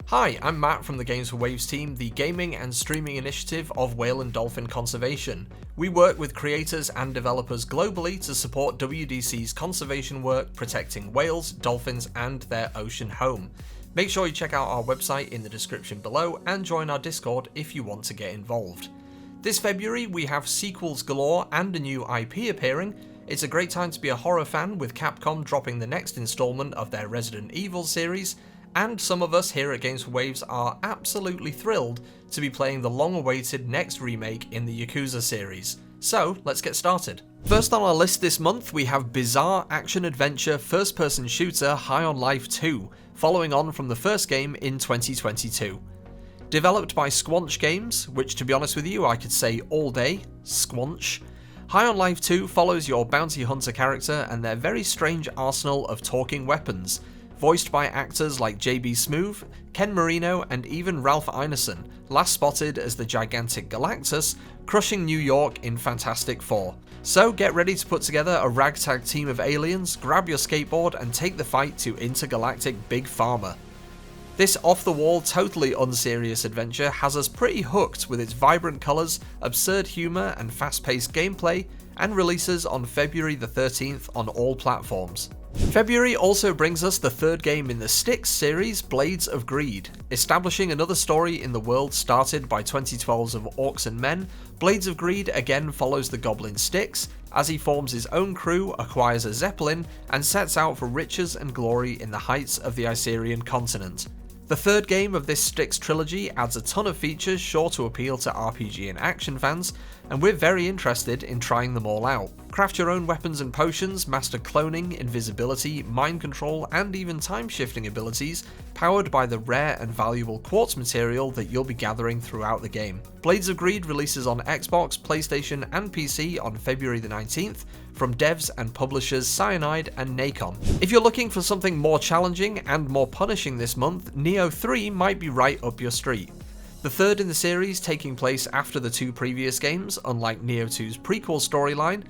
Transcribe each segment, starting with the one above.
Hi, I'm Matt from the Games for Waves team, the gaming and streaming initiative of whale and dolphin conservation. We work with creators and developers globally to support WDC's conservation work protecting whales, dolphins, and their ocean home. Make sure you check out our website in the description below and join our Discord if you want to get involved. This February we have sequels galore and a new IP appearing. It's a great time to be a horror fan with Capcom dropping the next installment of their Resident Evil series, and some of us here at Games for Waves are absolutely thrilled to be playing the long-awaited next remake in the Yakuza series. So, let's get started. First on our list this month we have bizarre action-adventure first-person shooter High on Life 2, following on from the first game in 2022. Developed by Squanch Games, which to be honest with you I could say all day, Squanch. High on Life 2 follows your bounty hunter character and their very strange arsenal of talking weapons, voiced by actors like JB Smoove, Ken Marino, and even Ralph Ineson, last spotted as the gigantic Galactus, crushing New York in Fantastic Four. So get ready to put together a ragtag team of aliens, grab your skateboard, and take the fight to intergalactic Big Pharma. This off-the-wall, totally unserious adventure has us pretty hooked with its vibrant colours, absurd humour, and fast-paced gameplay, and releases on February the 13th on all platforms. February also brings us the third game in the Styx series, Blades of Greed. Establishing another story in the world started by 2012's of Orcs and Men, Blades of Greed again follows the goblin Styx, as he forms his own crew, acquires a zeppelin, and sets out for riches and glory in the heights of the Icerian continent. The third game of this Styx trilogy adds a ton of features sure to appeal to RPG and action fans, and we're very interested in trying them all out. Craft your own weapons and potions, master cloning, invisibility, mind control, and even time-shifting abilities, powered by the rare and valuable quartz material that you'll be gathering throughout the game. Blades of Greed releases on Xbox, PlayStation, and PC on February the 19th, from devs and publishers Cyanide and Nacon. If you're looking for something more challenging and more punishing this month, Neo 3 might be right up your street. The third in the series taking place after the two previous games, unlike Neo 2's prequel storyline,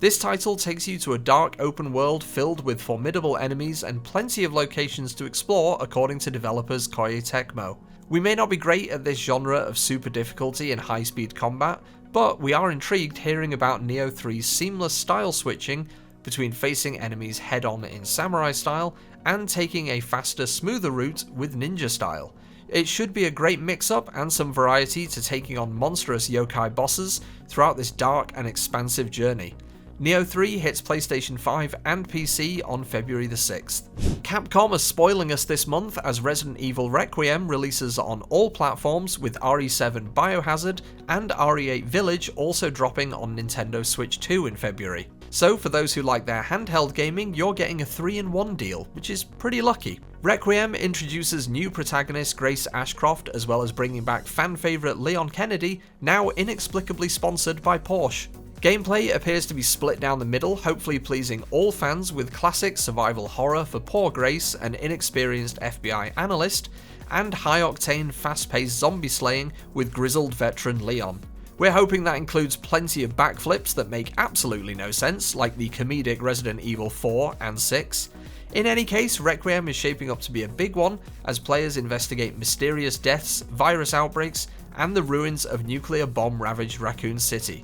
this title takes you to a dark open world filled with formidable enemies and plenty of locations to explore according to developers Koei Tecmo. We may not be great at this genre of super difficulty and high speed combat, but we are intrigued hearing about Neo 3's seamless style switching between facing enemies head on in samurai style and taking a faster, smoother route with ninja style. It should be a great mix-up and some variety to taking on monstrous yokai bosses throughout this dark and expansive journey. Neo 3 hits PlayStation 5 and PC on February the 6th. Capcom are spoiling us this month as Resident Evil Requiem releases on all platforms, with RE7 Biohazard and RE8 Village also dropping on Nintendo Switch 2 in February. So for those who like their handheld gaming, you're getting a 3-in-1 deal, which is pretty lucky. Requiem introduces new protagonist Grace Ashcroft, as well as bringing back fan favourite Leon Kennedy, now inexplicably sponsored by Porsche. Gameplay appears to be split down the middle, hopefully pleasing all fans, with classic survival horror for poor Grace, an inexperienced FBI analyst, and high-octane, fast-paced zombie slaying with grizzled veteran Leon. We're hoping that includes plenty of backflips that make absolutely no sense, like the comedic Resident Evil 4 and 6. In any case, Requiem is shaping up to be a big one, as players investigate mysterious deaths, virus outbreaks, and the ruins of nuclear bomb-ravaged Raccoon City.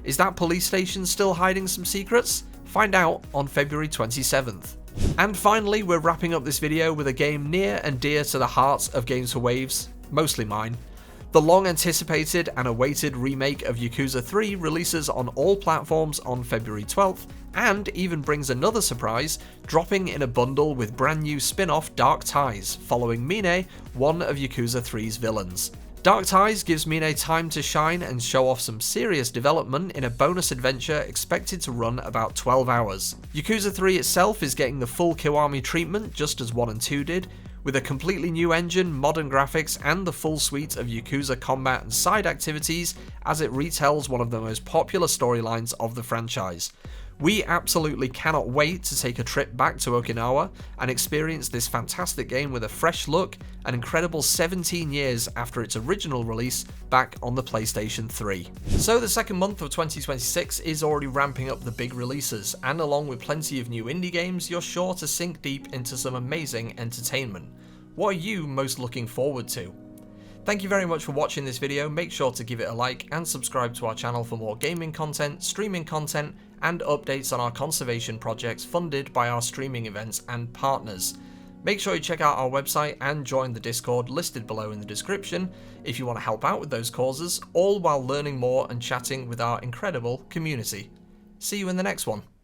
Is that police station still hiding some secrets? Find out on February 27th. And finally, we're wrapping up this video with a game near and dear to the hearts of Games for Waves, mostly mine. The long-anticipated and awaited remake of Yakuza 3 releases on all platforms on February 12th, and even brings another surprise, dropping in a bundle with brand new spin-off Dark Ties, following Mine, one of Yakuza 3's villains. Dark Ties gives Mine time to shine and show off some serious development in a bonus adventure expected to run about 12 hours. Yakuza 3 itself is getting the full Kiwami treatment just as 1 and 2 did, with a completely new engine, modern graphics, and the full suite of Yakuza combat and side activities as it retells one of the most popular storylines of the franchise. We absolutely cannot wait to take a trip back to Okinawa and experience this fantastic game with a fresh look, an incredible 17 years after its original release back on the PlayStation 3. So the second month of 2026 is already ramping up the big releases, and along with plenty of new indie games, you're sure to sink deep into some amazing entertainment. What are you most looking forward to? Thank you very much for watching this video. Make sure to give it a like and subscribe to our channel for more gaming content, streaming content, and updates on our conservation projects funded by our streaming events and partners. Make sure you check out our website and join the Discord listed below in the description if you want to help out with those causes, all while learning more and chatting with our incredible community. See you in the next one.